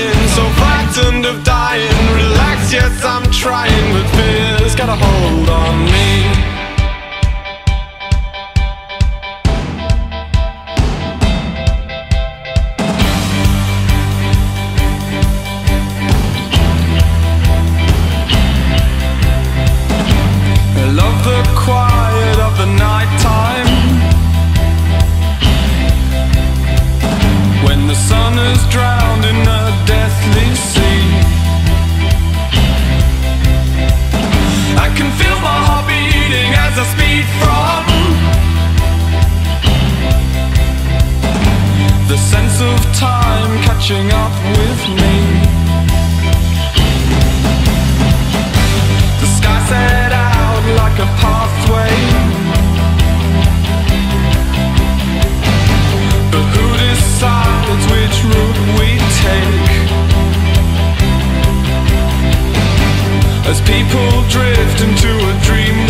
crying, so frightened of dying. Relax, yes, I'm trying, but fear's got a hold on me. I love the quiet of the night time, when the sun is drowned in a deathly sea. I can feel my heart beating as I speed from the sense of time catching up with me. The sky set out like a pathway, but who decides which route we take? As people drift into a dream